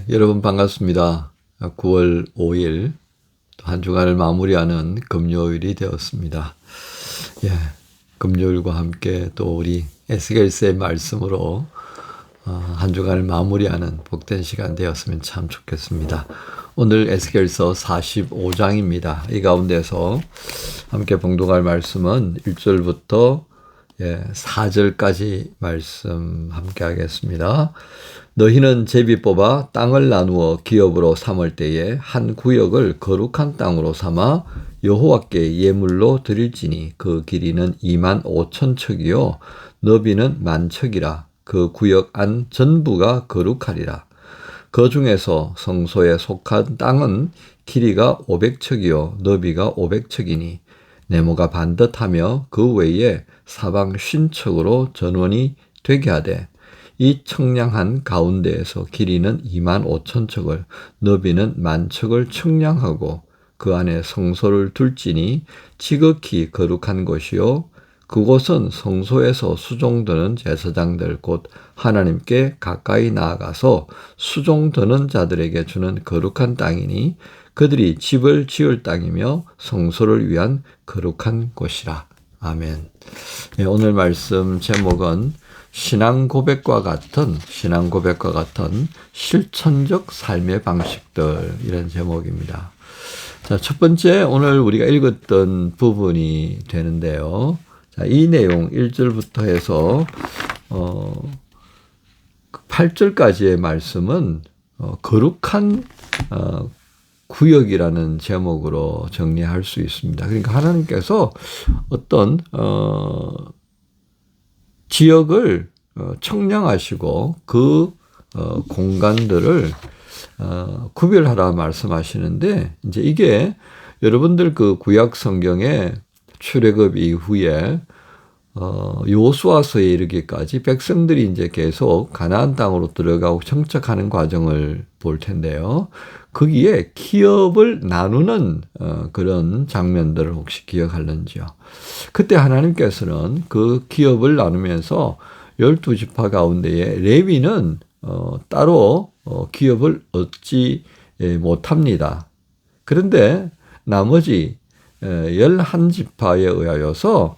여러분 반갑습니다. 9월 5일 또 한 주간을 마무리하는 금요일이 되었습니다. 금요일과 함께 또 우리 에스겔서의 말씀으로 한 주간을 마무리하는 복된 시간 되었으면 참 좋겠습니다. 오늘 에스겔서 45장입니다. 이 가운데서 함께 봉독할 말씀은 1절부터 4절까지 말씀 함께 하겠습니다. 너희는 제비 뽑아 땅을 나누어 기업으로 삼을 때에 한 구역을 거룩한 땅으로 삼아 여호와께 예물로 드릴지니 그 길이는 25,000척이요 너비는 10,000척이라. 그 구역 안 전부가 거룩하리라. 그 중에서 성소에 속한 땅은 길이가 500척이요 너비가 500척이니 네모가 반듯하며 그 외에 사방 50척으로 전원이 되게 하되 이 청량한 가운데에서 길이는 25,000척을 너비는 10,000척을 청량하고 그 안에 성소를 둘지니 지극히 거룩한 곳이요 그곳은 성소에서 수종드는 제사장들 곧 하나님께 가까이 나아가서 수종드는 자들에게 주는 거룩한 땅이니 그들이 집을 지을 땅이며 성소를 위한 거룩한 곳이라. 아멘. 오늘 말씀 제목은 신앙 고백과 같은 실천적 삶의 방식들, 이런 제목입니다. 자, 첫 번째 오늘 우리가 읽었던 부분이 되는데요. 자, 이 내용 1절부터 해서 8절까지의 말씀은 거룩한 구역이라는 제목으로 정리할 수 있습니다. 그러니까 하나님께서 어떤 지역을 청량하시고 그 공간들을 구별하라 말씀하시는데, 이제 이게 여러분들 그 구약 성경에 출애굽 이후에 여호수아서에 이르기까지 백성들이 이제 계속 가나안 땅으로 들어가고 정착하는 과정을 볼 텐데요. 거기에 기업을 나누는 그런 장면들을 혹시 기억하는지요? 그때 하나님께서는 그 기업을 나누면서 12지파 가운데에 레위는 따로 기업을 얻지 못합니다. 그런데 나머지 11지파에 의하여서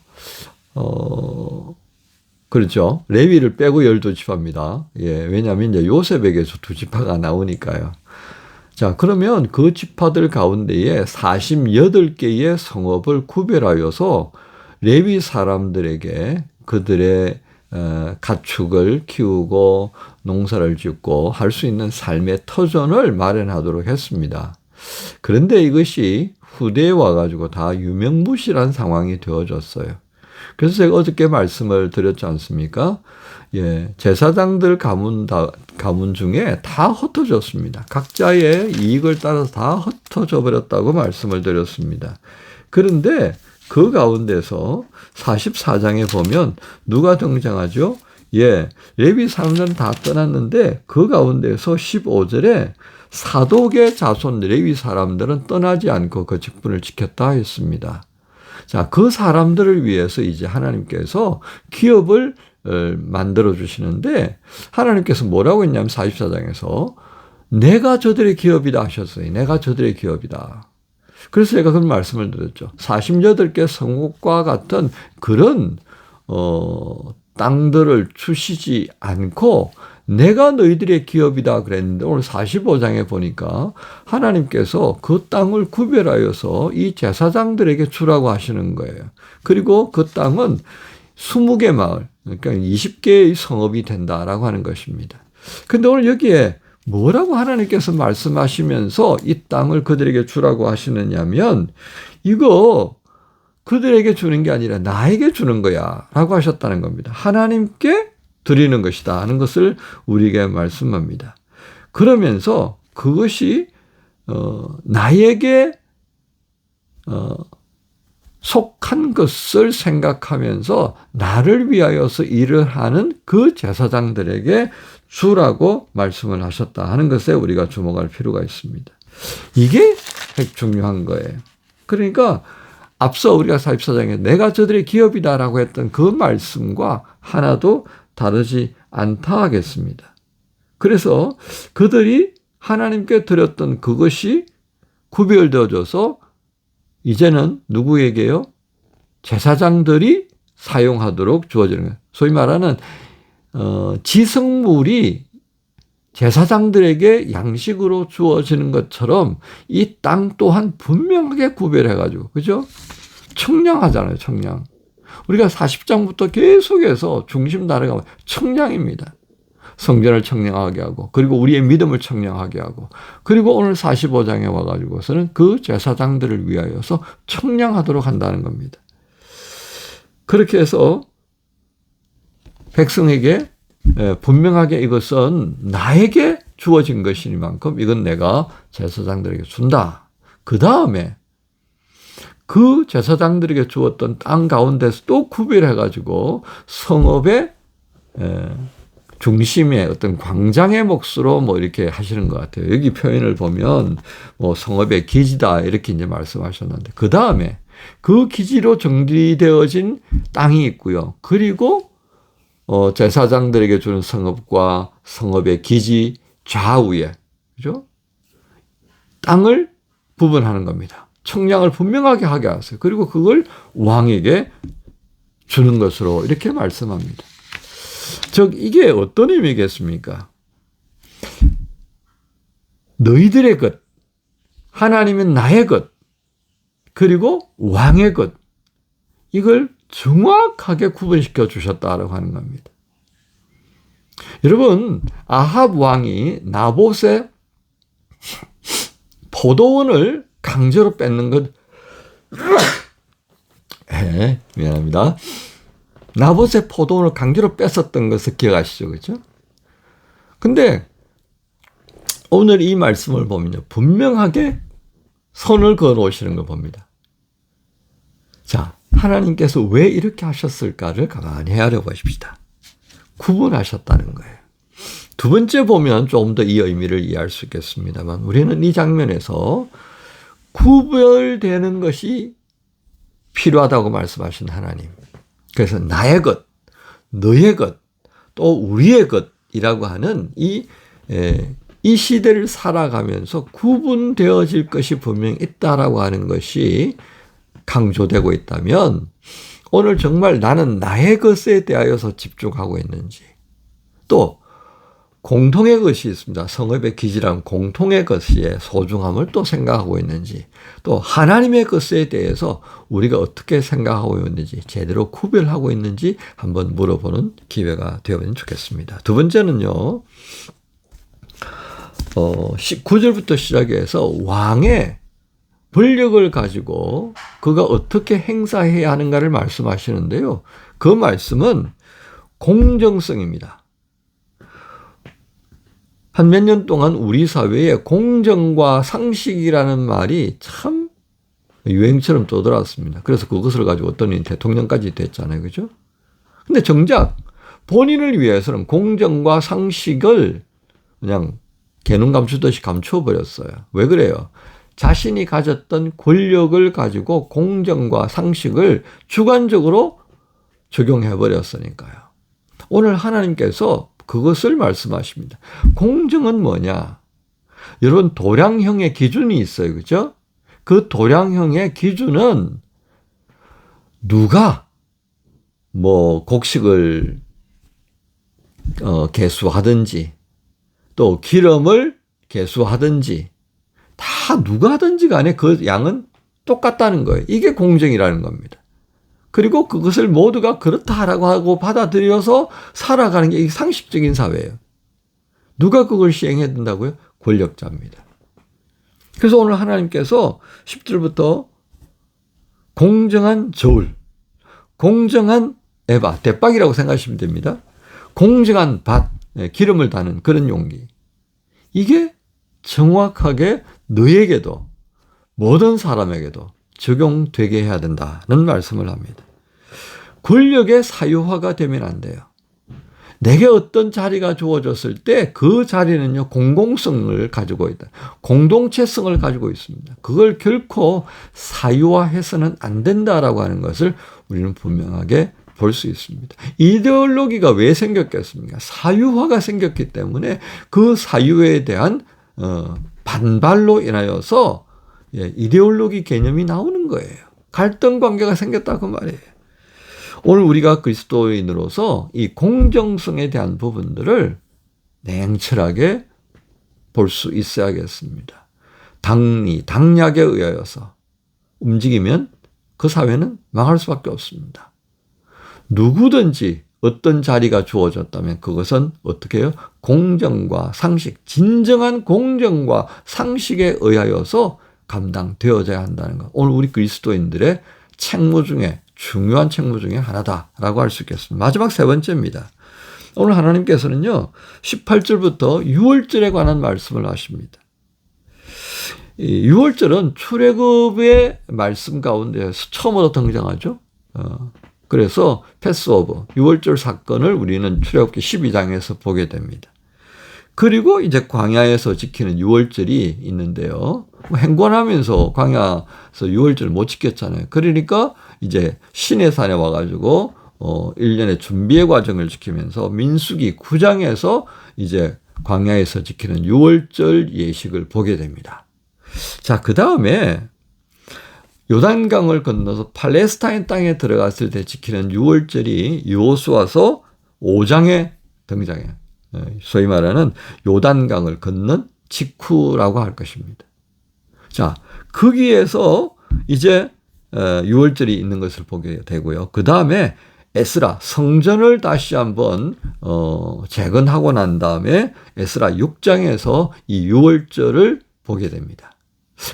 그렇죠. 레위를 빼고 12지파입니다. 왜냐하면 이제 요셉에게서 2지파가 나오니까요. 자, 그러면 그 지파들 가운데에 48개의 성읍을 구별하여서 레위 사람들에게 그들의 가축을 키우고 농사를 짓고 할 수 있는 삶의 터전을 마련하도록 했습니다. 그런데 이것이 후대에 와가지고 다 유명무실한 상황이 되어졌어요. 그래서 제가 어저께 말씀을 드렸지 않습니까? 제사장들 가문 중에 다 흩어졌습니다. 각자의 이익을 따라서 다 흩어져 버렸다고 말씀을 드렸습니다. 그런데 그 가운데서 44장에 보면 누가 등장하죠? 레위 사람들은 다 떠났는데 그 가운데서 15절에 사독의 자손 레위 사람들은 떠나지 않고 그 직분을 지켰다 했습니다. 자, 그 사람들을 위해서 이제 하나님께서 기업을 만들어 주시는데, 하나님께서 뭐라고 했냐면 44장에서 내가 저들의 기업이다 하셨어요. 내가 저들의 기업이다. 그래서 제가 그런 말씀을 드렸죠. 48개 성읍과 같은 그런 땅들을 주시지 않고 내가 너희들의 기업이다 그랬는데, 오늘 45장에 보니까 하나님께서 그 땅을 구별하여서 이 제사장들에게 주라고 하시는 거예요. 그리고 그 땅은 20개 마을, 그러니까 20개의 성읍이 된다라고 하는 것입니다. 근데 오늘 여기에 뭐라고 하나님께서 말씀하시면서 이 땅을 그들에게 주라고 하시느냐면, 이거 그들에게 주는 게 아니라 나에게 주는 거야 라고 하셨다는 겁니다. 하나님께 드리는 것이다 하는 것을 우리에게 말씀합니다. 그러면서 그것이 나에게 속한 것을 생각하면서 나를 위하여서 일을 하는 그 제사장들에게 주라고 말씀을 하셨다 하는 것에 우리가 주목할 필요가 있습니다. 이게 중요한 거예요. 그러니까 앞서 우리가 44장에 내가 저들의 기업이다라고 했던 그 말씀과 하나도 다르지 않다 하겠습니다. 그래서 그들이 하나님께 드렸던 그것이 구별되어져서 이제는 누구에게요? 제사장들이 사용하도록 주어지는 거예요. 소위 말하는 지성물이 제사장들에게 양식으로 주어지는 것처럼 이 땅 또한 분명하게 구별해가지고, 그죠? 청량하잖아요, 청량. 우리가 40장부터 계속해서 중심 나라가 청량입니다. 성전을 청량하게 하고, 그리고 우리의 믿음을 청량하게 하고, 그리고 오늘 45장에 와가지고서는 그 제사장들을 위하여서 청량하도록 한다는 겁니다. 그렇게 해서 백성에게 분명하게 이것은 나에게 주어진 것이니만큼 이건 내가 제사장들에게 준다. 그 다음에 그 제사장들에게 주었던 땅 가운데서 또 구별해가지고 성읍의 중심의 어떤 광장의 몫으로 뭐 이렇게 하시는 것 같아요. 여기 표현을 보면 뭐 성읍의 기지다 이렇게 이제 말씀하셨는데 그 다음에 그 기지로 정리되어진 땅이 있고요. 그리고 제사장들에게 주는 성읍과 성읍의 기지 좌우에, 그죠? 땅을 구분하는 겁니다. 청량을 분명하게 하게 하세요. 그리고 그걸 왕에게 주는 것으로 이렇게 말씀합니다. 즉 이게 어떤 의미겠습니까? 너희들의 것, 하나님은 나의 것, 그리고 왕의 것, 이걸 정확하게 구분시켜 주셨다라고 하는 겁니다. 여러분, 아합 왕이 나봇의 포도원을 강제로 뺏는 것, 미안합니다. 나봇의 포도원을 강제로 뺏었던 것을 기억하시죠, 그렇죠? 근데 오늘 이 말씀을 보면요, 분명하게 선을 그어 놓으시는 걸 봅니다. 자, 하나님께서 왜 이렇게 하셨을까를 가만히 헤아려 보십시다. 구분하셨다는 거예요. 두 번째 보면 좀 더 이 의미를 이해할 수 있겠습니다만 우리는 이 장면에서 구별되는 것이 필요하다고 말씀하신 하나님. 그래서 나의 것, 너의 것, 또 우리의 것이라고 하는 이 시대를 살아가면서 구분되어질 것이 분명히 있다라고 하는 것이 강조되고 있다면 오늘 정말 나는 나의 것에 대하여서 집중하고 있는지, 또 공통의 것이 있습니다. 성읍의 기지란 공통의 것의 소중함을 또 생각하고 있는지, 또 하나님의 것에 대해서 우리가 어떻게 생각하고 있는지, 제대로 구별하고 있는지 한번 물어보는 기회가 되면 좋겠습니다. 두 번째는요, 19절부터 시작해서 왕의 권력을 가지고 그가 어떻게 행사해야 하는가를 말씀하시는데요. 그 말씀은 공정성입니다. 한 몇 년 동안 우리 사회에 공정과 상식이라는 말이 참 유행처럼 떠들어왔습니다. 그래서 그것을 가지고 어떤 분이 대통령까지 됐잖아요. 그죠? 근데 정작 본인을 위해서는 공정과 상식을 그냥 개눈 감추듯이 감춰버렸어요. 왜 그래요? 자신이 가졌던 권력을 가지고 공정과 상식을 주관적으로 적용해버렸으니까요. 오늘 하나님께서 그것을 말씀하십니다. 공정은 뭐냐? 여러분, 도량형의 기준이 있어요. 그죠? 그 도량형의 기준은 누가 뭐 곡식을 계수하든지 또 기름을 계수하든지 다 누가 하든지 간에 그 양은 똑같다는 거예요. 이게 공정이라는 겁니다. 그리고 그것을 모두가 그렇다라고 하고 받아들여서 살아가는 게 상식적인 사회예요. 누가 그걸 시행해야 된다고요? 권력자입니다. 그래서 오늘 하나님께서 10절부터 공정한 저울, 공정한 에바, 대박이라고 생각하시면 됩니다. 공정한 밭, 기름을 다는 그런 용기. 이게 정확하게 너에게도 모든 사람에게도 적용되게 해야 된다는 말씀을 합니다. 권력의 사유화가 되면 안 돼요. 내게 어떤 자리가 주어졌을 때 그 자리는요, 공공성을 가지고 있다. 공동체성을 가지고 있습니다. 그걸 결코 사유화해서는 안 된다라고 하는 것을 우리는 분명하게 볼 수 있습니다. 이데올로기가 왜 생겼겠습니까? 사유화가 생겼기 때문에 그 사유에 대한 반발로 인하여서 이데올로기 개념이 나오는 거예요. 갈등 관계가 생겼다 그 말이에요. 오늘 우리가 그리스도인으로서 이 공정성에 대한 부분들을 냉철하게 볼 수 있어야겠습니다. 당략에 의하여서 움직이면 그 사회는 망할 수밖에 없습니다. 누구든지 어떤 자리가 주어졌다면 그것은 어떻게 해요? 공정과 상식, 진정한 공정과 상식에 의하여서 감당되어져야 한다는 것. 오늘 우리 그리스도인들의 책무 중에 중요한 책무 중에 하나다라고 할 수 있겠습니다. 마지막 세 번째입니다. 오늘 하나님께서는요, 18절부터 유월절에 관한 말씀을 하십니다. 이 유월절은 출애굽의 말씀 가운데서 처음으로 등장하죠. 그래서 패스오버, 유월절 사건을 우리는 출애굽기 12장에서 보게 됩니다. 그리고 이제 광야에서 지키는 유월절이 있는데요. 행권하면서 광야에서 유월절을 못 지켰잖아요. 그러니까 이제 시내산에 와가지고 1년의 준비의 과정을 지키면서 민수기 9장에서 이제 광야에서 지키는 유월절 예식을 보게 됩니다. 자, 그 다음에 요단강을 건너서 팔레스타인 땅에 들어갔을 때 지키는 유월절이 여호수아서 5장에 등장해요. 소위 말하는 요단강을 건넌 직후라고 할 것입니다. 자, 거기에서 이제 유월절이 있는 것을 보게 되고요. 그 다음에 에스라 성전을 다시 한번 재건하고 난 다음에 에스라 6장에서 이 유월절을 보게 됩니다.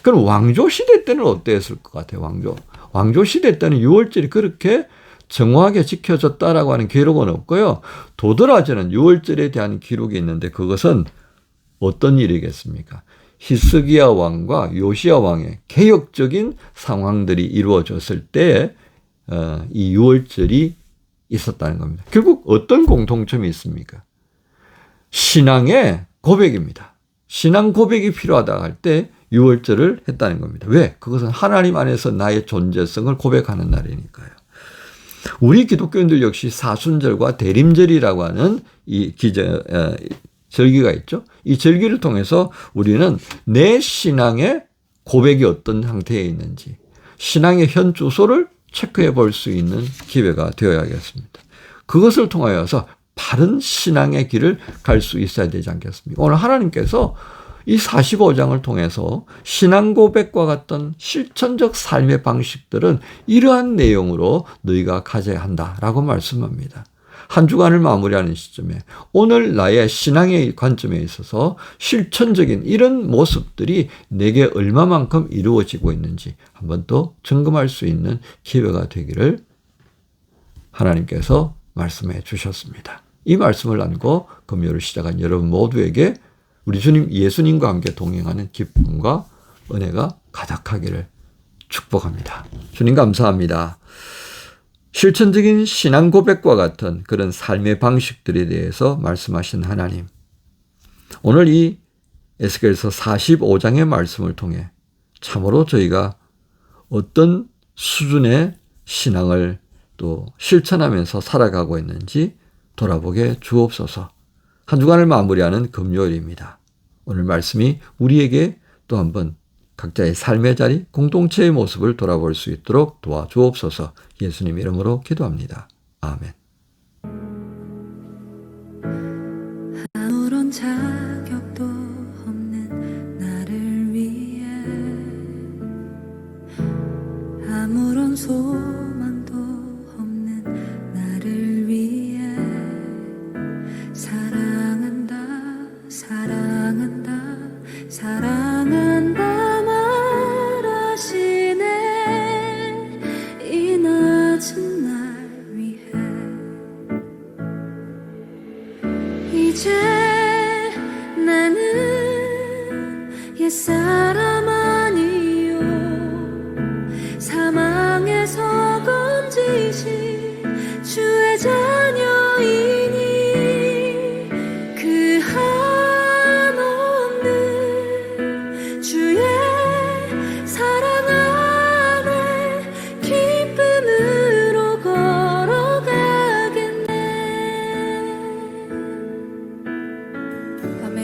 그럼 왕조 시대 때는 어땠을 것 같아요? 왕조 시대 때는 유월절이 그렇게 정확하게 지켜졌다라고 하는 기록은 없고요. 도드라지는 유월절에 대한 기록이 있는데 그것은 어떤 일이겠습니까? 히스기야 왕과 요시야 왕의 개혁적인 상황들이 이루어졌을 때 이 유월절이 있었다는 겁니다. 결국 어떤 공통점이 있습니까? 신앙의 고백입니다. 신앙 고백이 필요하다 할 때 유월절을 했다는 겁니다. 왜? 그것은 하나님 안에서 나의 존재성을 고백하는 날이니까요. 우리 기독교인들 역시 사순절과 대림절이라고 하는 이 절기가 있죠. 이 절기를 통해서 우리는 내 신앙의 고백이 어떤 상태에 있는지, 신앙의 현 주소를 체크해 볼 수 있는 기회가 되어야겠습니다. 그것을 통하여서 바른 신앙의 길을 갈 수 있어야 되지 않겠습니까? 오늘 하나님께서 이 45장을 통해서 신앙 고백과 같은 실천적 삶의 방식들은 이러한 내용으로 너희가 가져야 한다라고 말씀합니다. 한 주간을 마무리하는 시점에 오늘 나의 신앙의 관점에 있어서 실천적인 이런 모습들이 내게 얼마만큼 이루어지고 있는지 한번 더 점검할 수 있는 기회가 되기를 하나님께서 말씀해 주셨습니다. 이 말씀을 나누고 금요일을 시작한 여러분 모두에게 우리 주님 예수님과 함께 동행하는 기쁨과 은혜가 가득하기를 축복합니다. 주님 감사합니다. 실천적인 신앙 고백과 같은 그런 삶의 방식들에 대해서 말씀하신 하나님. 오늘 이 에스겔서 45장의 말씀을 통해 참으로 저희가 어떤 수준의 신앙을 또 실천하면서 살아가고 있는지 돌아보게 주옵소서. 한 주간을 마무리하는 금요일입니다. 오늘 말씀이 우리에게 또 한번 각자의 삶의 자리, 공동체의 모습을 돌아볼 수 있도록 도와주옵소서. 예수님 이름으로 기도합니다. 아멘. 아무런 자격도 없는 나를 위해 아무런 소망도 없는 나를 위해 사랑한다 사랑한다 사랑한다 말하시네 이 낮은 날 위해 이제 나는 옛사람